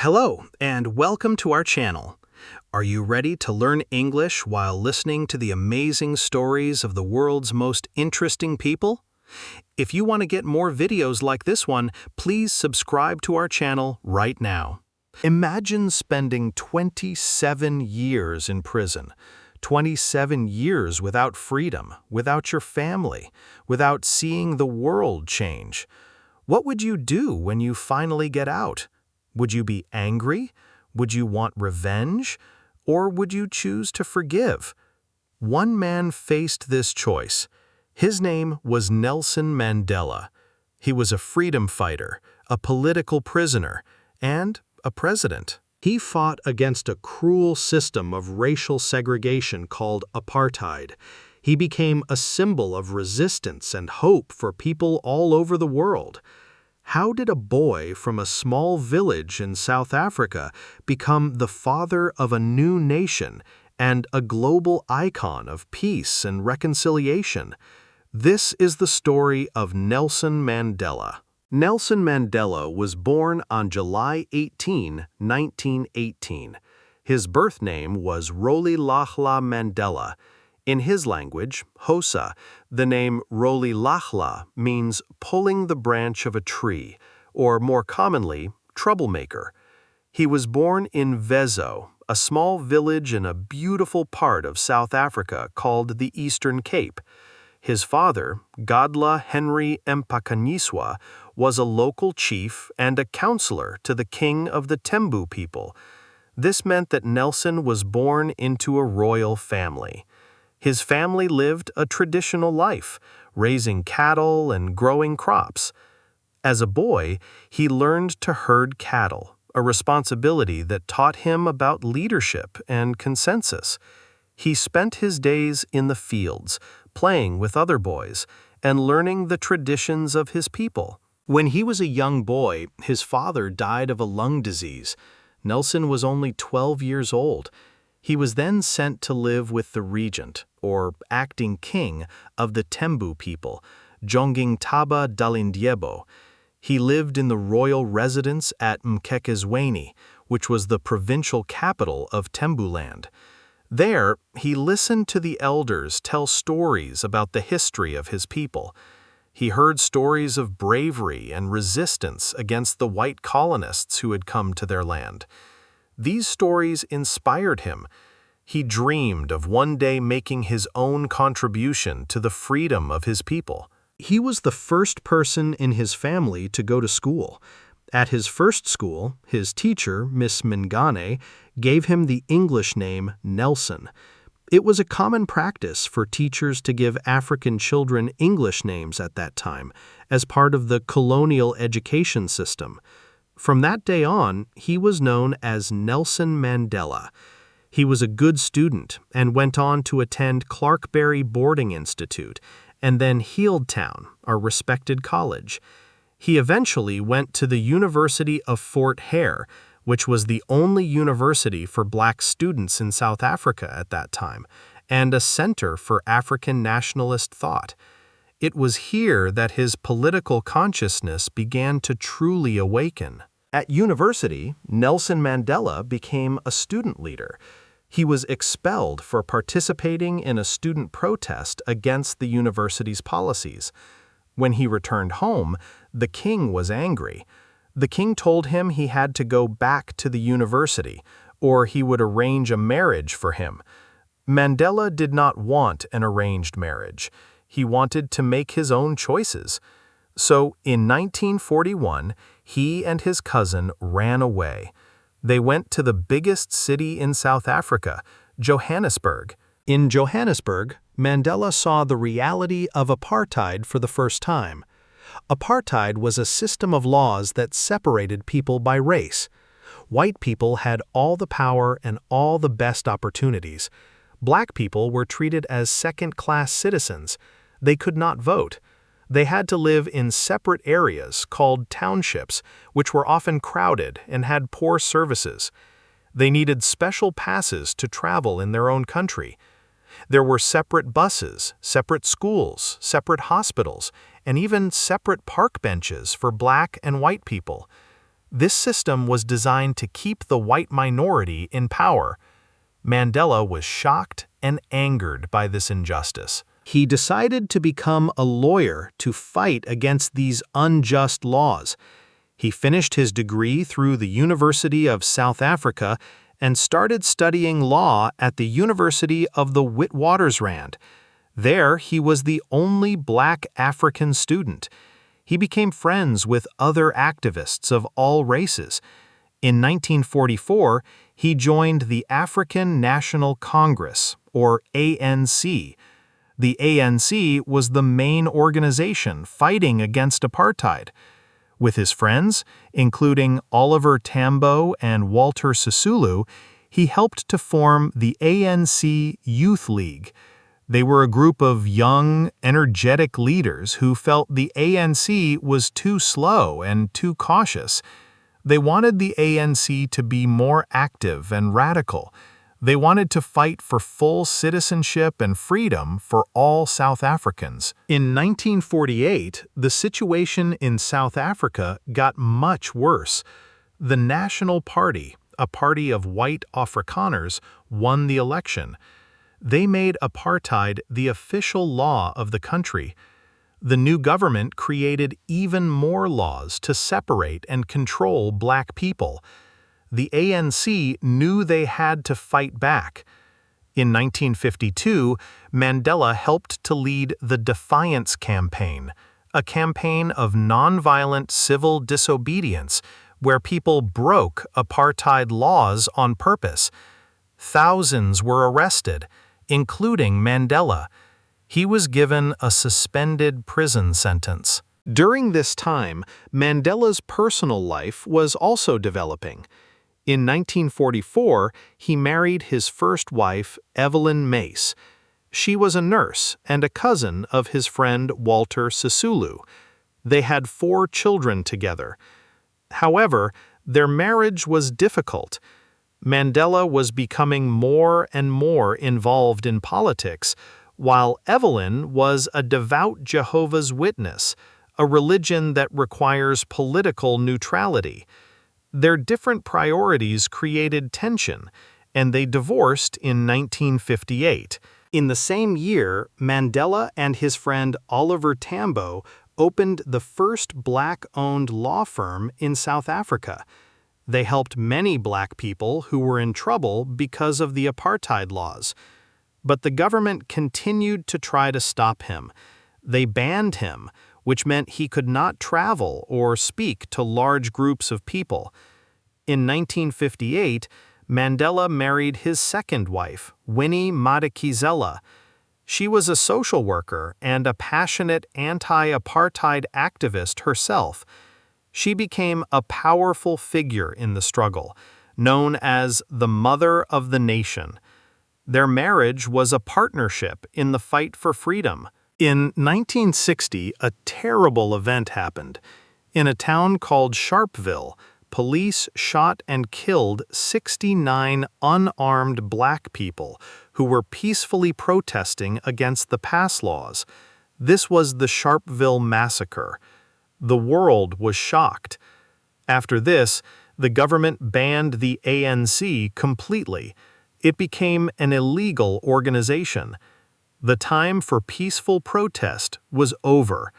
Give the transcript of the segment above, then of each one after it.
Hello, and welcome to our channel. Are you ready to learn English while listening to the amazing stories of the world's most interesting people? If you want to get more videos like this one, please subscribe to our channel right now. Imagine spending 27 years in prison. 27 years without freedom, without your family, without seeing the world change. What would you do when you finally get out? Would you be angry? Would you want revenge? Or would you choose to forgive? One man faced this choice. His name was Nelson Mandela. He was a freedom fighter, a political prisoner, and a president. He fought against a cruel system of racial segregation called apartheid. He became a symbol of resistance and hope for people all over the world. How did a boy from a small village in South Africa become the father of a new nation and a global icon of peace and reconciliation? This is the story of Nelson Mandela. Nelson Mandela was born on July 18, 1918. His birth name was Rolihlahla Mandela. In his language, Xhosa, the name Rolihlahla means pulling the branch of a tree, or more commonly, troublemaker. He was born in Vezo, a small village in a beautiful part of South Africa called the Eastern Cape. His father, Godla Henry Mpakanyiswa, was a local chief and a counselor to the king of the Tembu people. This meant that Nelson was born into a royal family. His family lived a traditional life, raising cattle and growing crops. As a boy, he learned to herd cattle, a responsibility that taught him about leadership and consensus. He spent his days in the fields, playing with other boys, and learning the traditions of his people. When he was a young boy, his father died of a lung disease. Nelson was only 12 years old. He was then sent to live with the regent, or acting king, of the Tembu people, Jongintaba Dalindyebo. He lived in the royal residence at Mkhekezweni, which was the provincial capital of Tembuland. There, he listened to the elders tell stories about the history of his people. He heard stories of bravery and resistance against the white colonists who had come to their land. These stories inspired him. He dreamed of one day making his own contribution to the freedom of his people. He was the first person in his family to go to school. At his first school, his teacher, Miss Mingane, gave him the English name Nelson. It was a common practice for teachers to give African children English names at that time, as part of the colonial education system. From that day on, he was known as Nelson Mandela. He was a good student and went on to attend Clarkberry Boarding Institute and then Healdtown, a respected college. He eventually went to the University of Fort Hare, which was the only university for black students in South Africa at that time, and a center for African nationalist thought. It was here that his political consciousness began to truly awaken. At university, Nelson Mandela became a student leader. He was expelled for participating in a student protest against the university's policies. When he returned home, the king was angry. The king told him he had to go back to the university, or he would arrange a marriage for him. Mandela did not want an arranged marriage. He wanted to make his own choices. So, in 1941, he and his cousin ran away. They went to the biggest city in South Africa, Johannesburg. In Johannesburg, Mandela saw the reality of apartheid for the first time. Apartheid was a system of laws that separated people by race. White people had all the power and all the best opportunities. Black people were treated as second-class citizens. They could not vote. They had to live in separate areas called townships, which were often crowded and had poor services. They needed special passes to travel in their own country. There were separate buses, separate schools, separate hospitals, and even separate park benches for black and white people. This system was designed to keep the white minority in power. Mandela was shocked and angered by this injustice. He decided to become a lawyer to fight against these unjust laws. He finished his degree through the University of South Africa and started studying law at the University of the Witwatersrand. There, he was the only black African student. He became friends with other activists of all races. In 1944, he joined the African National Congress, or ANC. The ANC was the main organization fighting against apartheid. With his friends, including Oliver Tambo and Walter Sisulu, he helped to form the ANC Youth League. They were a group of young, energetic leaders who felt the ANC was too slow and too cautious. They wanted the ANC to be more active and radical. They wanted to fight for full citizenship and freedom for all South Africans. In 1948, the situation in South Africa got much worse. The National Party, a party of white Afrikaners, won the election. They made apartheid the official law of the country. The new government created even more laws to separate and control black people. The ANC knew they had to fight back. In 1952, Mandela helped to lead the Defiance Campaign, a campaign of nonviolent civil disobedience where people broke apartheid laws on purpose. Thousands were arrested, including Mandela. He was given a suspended prison sentence. During this time, Mandela's personal life was also developing. In 1944, he married his first wife, Evelyn Mace. She was a nurse and a cousin of his friend Walter Sisulu. They had 4 children together. However, their marriage was difficult. Mandela was becoming more and more involved in politics, while Evelyn was a devout Jehovah's Witness, a religion that requires political neutrality. Their different priorities created tension, and they divorced in 1958. In the same year, Mandela and his friend Oliver Tambo opened the first black-owned law firm in South Africa. They helped many black people who were in trouble because of the apartheid laws. But the government continued to try to stop him. They banned him, which meant he could not travel or speak to large groups of people. In 1958, Mandela married his second wife, Winnie Madikizela. She was a social worker and a passionate anti-apartheid activist herself. She became a powerful figure in the struggle, known as the Mother of the Nation. Their marriage was a partnership in the fight for freedom. In 1960, a terrible event happened. In a town called Sharpeville, police shot and killed 69 unarmed black people who were peacefully protesting against the pass laws. This was the Sharpeville Massacre. The world was shocked. After this, the government banned the ANC completely. It became an illegal organization. The time for peaceful protest was over.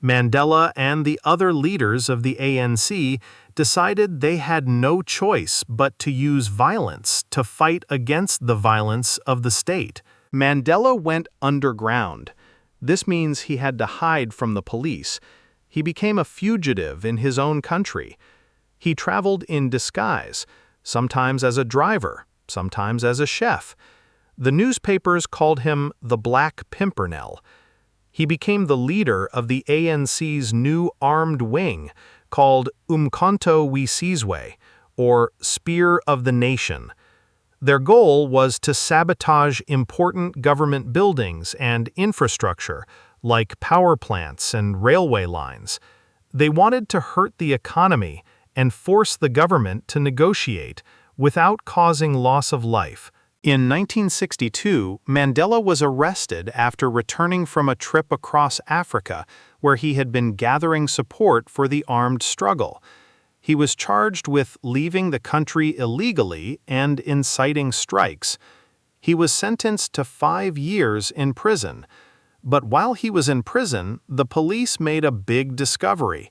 Mandela and the other leaders of the ANC decided they had no choice but to use violence to fight against the violence of the state. Mandela went underground. This means he had to hide from the police. He became a fugitive in his own country. He traveled in disguise, sometimes as a driver, sometimes as a chef. The newspapers called him the Black Pimpernel. He became the leader of the ANC's new armed wing, called Umkhonto we Sizwe, or Spear of the Nation. Their goal was to sabotage important government buildings and infrastructure, like power plants and railway lines. They wanted to hurt the economy and force the government to negotiate without causing loss of life. In 1962, Mandela was arrested after returning from a trip across Africa where he had been gathering support for the armed struggle. He was charged with leaving the country illegally and inciting strikes. He was sentenced to 5 years in prison. But while he was in prison, the police made a big discovery.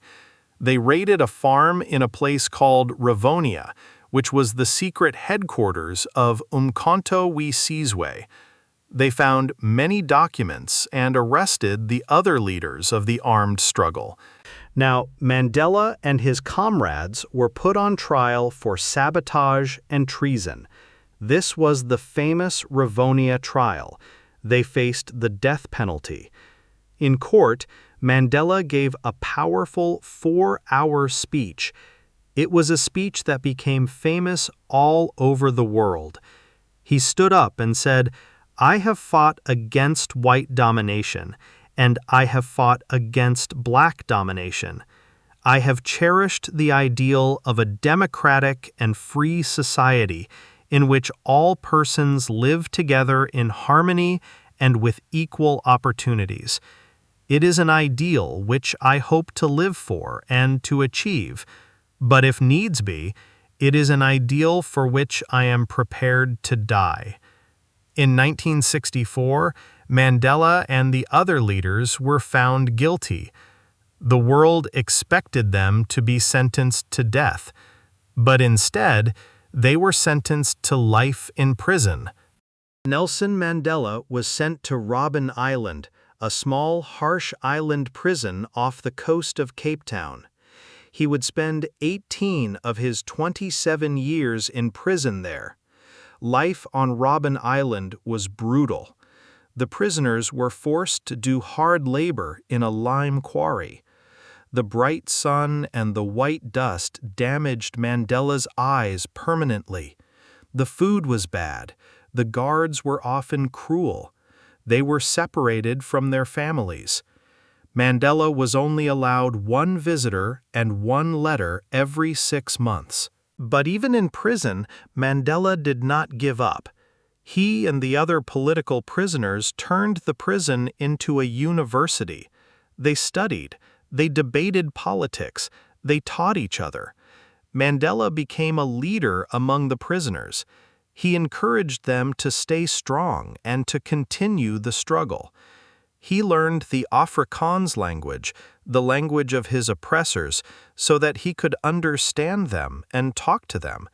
They raided a farm in a place called Rivonia, which was the secret headquarters of Umkhonto we Sizwe. They found many documents and arrested the other leaders of the armed struggle. Now, Mandela and his comrades were put on trial for sabotage and treason. This was the famous Rivonia trial. They faced the death penalty. In court, Mandela gave a powerful 4-hour speech. It was a speech that became famous all over the world. He stood up and said, "I have fought against white domination, and I have fought against black domination. I have cherished the ideal of a democratic and free society in which all persons live together in harmony and with equal opportunities. It is an ideal which I hope to live for and to achieve, but if needs be, it is an ideal for which I am prepared to die." In 1964, Mandela and the other leaders were found guilty. The world expected them to be sentenced to death, but instead, they were sentenced to life in prison. Nelson Mandela was sent to Robben Island, a small, harsh island prison off the coast of Cape Town. He would spend 18 of his 27 years in prison there. Life on Robben Island was brutal. The prisoners were forced to do hard labor in a lime quarry. The bright sun and the white dust damaged Mandela's eyes permanently. The food was bad. The guards were often cruel. They were separated from their families. Mandela was only allowed 1 visitor and 1 letter every 6 months. But even in prison, Mandela did not give up. He and the other political prisoners turned the prison into a university. They studied, they debated politics, they taught each other. Mandela became a leader among the prisoners. He encouraged them to stay strong and to continue the struggle. He learned the Afrikaans language, the language of his oppressors, so that he could understand them and talk to them.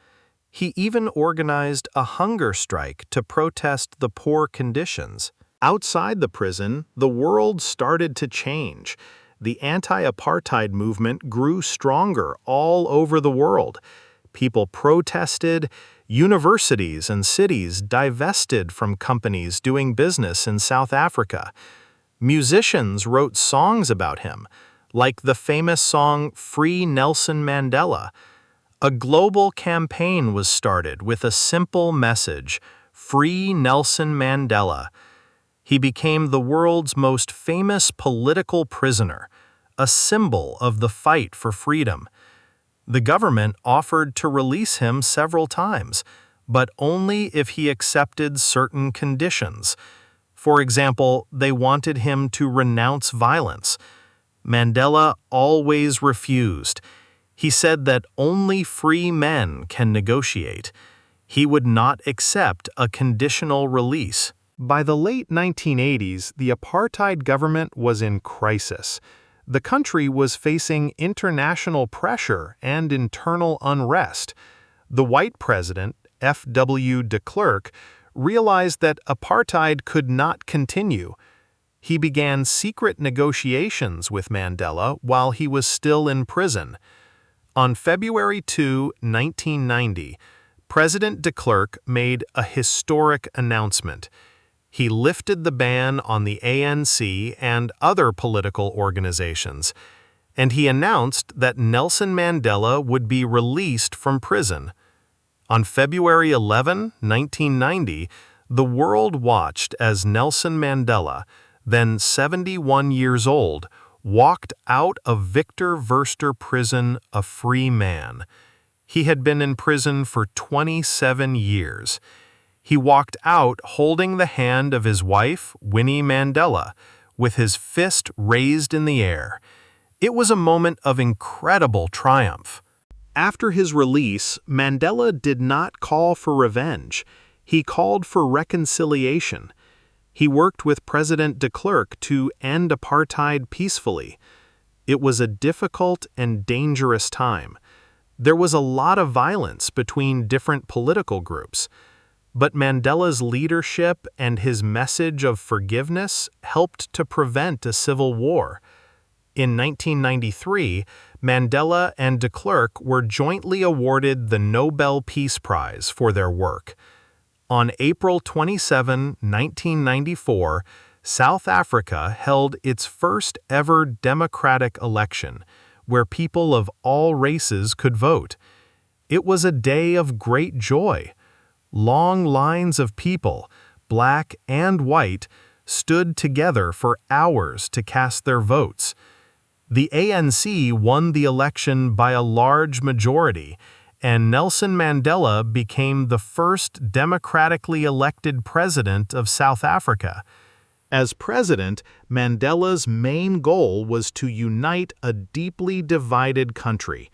He even organized a hunger strike to protest the poor conditions. Outside the prison, the world started to change. The anti-apartheid movement grew stronger all over the world. People protested. Universities and cities divested from companies doing business in South Africa. Musicians wrote songs about him, like the famous song "Free Nelson Mandela." A global campaign was started with a simple message, "Free Nelson Mandela." He became the world's most famous political prisoner, a symbol of the fight for freedom. The government offered to release him several times, but only if he accepted certain conditions. For example, they wanted him to renounce violence. Mandela always refused. He said that only free men can negotiate. He would not accept a conditional release. By the late 1980s, the apartheid government was in crisis. The country was facing international pressure and internal unrest. The white president, F.W. de Klerk, realized that apartheid could not continue. He began secret negotiations with Mandela while he was still in prison. On February 2, 1990, President de Klerk made a historic announcement. He lifted the ban on the ANC and other political organizations, and he announced that Nelson Mandela would be released from prison. On February 11, 1990, the world watched as Nelson Mandela, then 71 years old, walked out of Victor Verster prison a free man. He had been in prison for 27 years. He walked out holding the hand of his wife, Winnie Mandela, with his fist raised in the air. It was a moment of incredible triumph. After his release, Mandela did not call for revenge. He called for reconciliation. He worked with President de Klerk to end apartheid peacefully. It was a difficult and dangerous time. There was a lot of violence between different political groups. But Mandela's leadership and his message of forgiveness helped to prevent a civil war. In 1993, Mandela and de Klerk were jointly awarded the Nobel Peace Prize for their work. On April 27, 1994, South Africa held its first ever democratic election, where people of all races could vote. It was a day of great joy. Long lines of people, black and white, stood together for hours to cast their votes. The ANC won the election by a large majority, and Nelson Mandela became the first democratically elected president of South Africa. As president, Mandela's main goal was to unite a deeply divided country.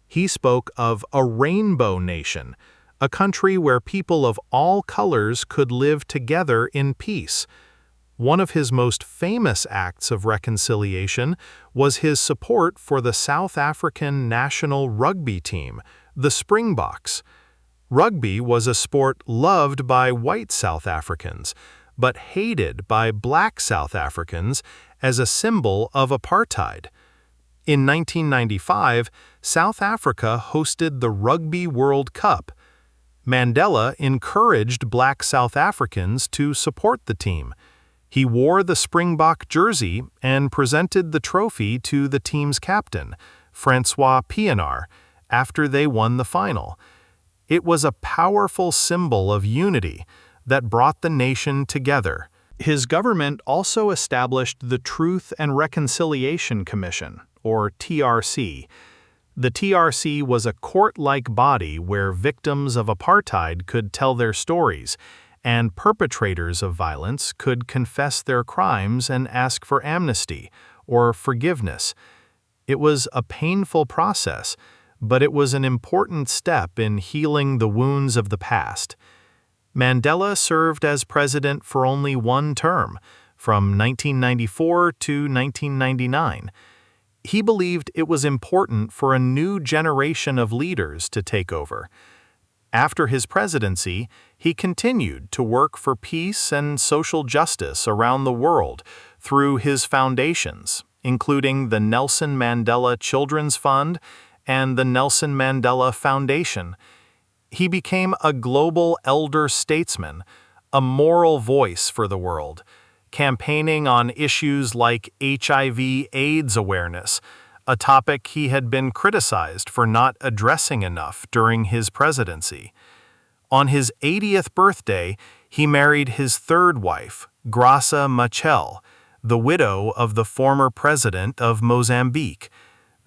He spoke of a rainbow nation, a country where people of all colors could live together in peace. One of his most famous acts of reconciliation was his support for the South African national rugby team, the Springboks. Rugby was a sport loved by white South Africans, but hated by black South Africans as a symbol of apartheid. In 1995, South Africa hosted the Rugby World Cup. Mandela encouraged black South Africans to support the team. He wore the Springbok jersey and presented the trophy to the team's captain, Francois Pienaar, after they won the final. It was a powerful symbol of unity that brought the nation together. His government also established the Truth and Reconciliation Commission, or TRC. The TRC was a court-like body where victims of apartheid could tell their stories, and perpetrators of violence could confess their crimes and ask for amnesty or forgiveness. It was a painful process, but it was an important step in healing the wounds of the past. Mandela served as president for only one term, from 1994 to 1999. He believed it was important for a new generation of leaders to take over. After his presidency, he continued to work for peace and social justice around the world through his foundations, including the Nelson Mandela Children's Fund and the Nelson Mandela Foundation. He became a global elder statesman, a moral voice for the world, campaigning on issues like HIV/AIDS awareness, a topic he had been criticized for not addressing enough during his presidency. On his 80th birthday, he married his third wife, Graça Machel, the widow of the former president of Mozambique.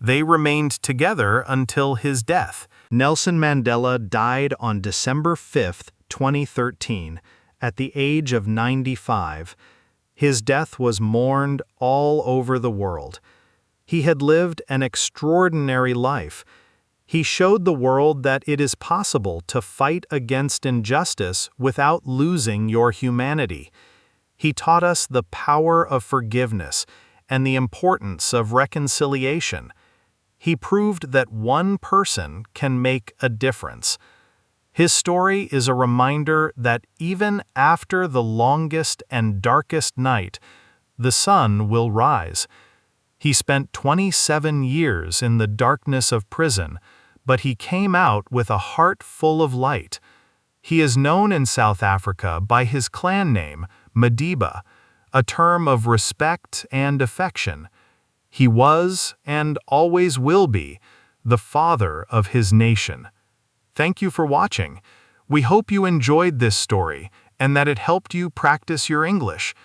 They remained together until his death. Nelson Mandela died on December 5, 2013, at the age of 95. His death was mourned all over the world. He had lived an extraordinary life. He showed the world that it is possible to fight against injustice without losing your humanity. He taught us the power of forgiveness and the importance of reconciliation. He proved that one person can make a difference. His story is a reminder that even after the longest and darkest night, the sun will rise. He spent 27 years in the darkness of prison, but he came out with a heart full of light. He is known in South Africa by his clan name, Madiba, a term of respect and affection. He was, and always will be, the father of his nation. Thank you for watching. We hope you enjoyed this story and that it helped you practice your English.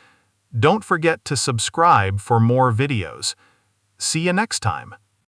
Don't forget to subscribe for more videos. See you next time.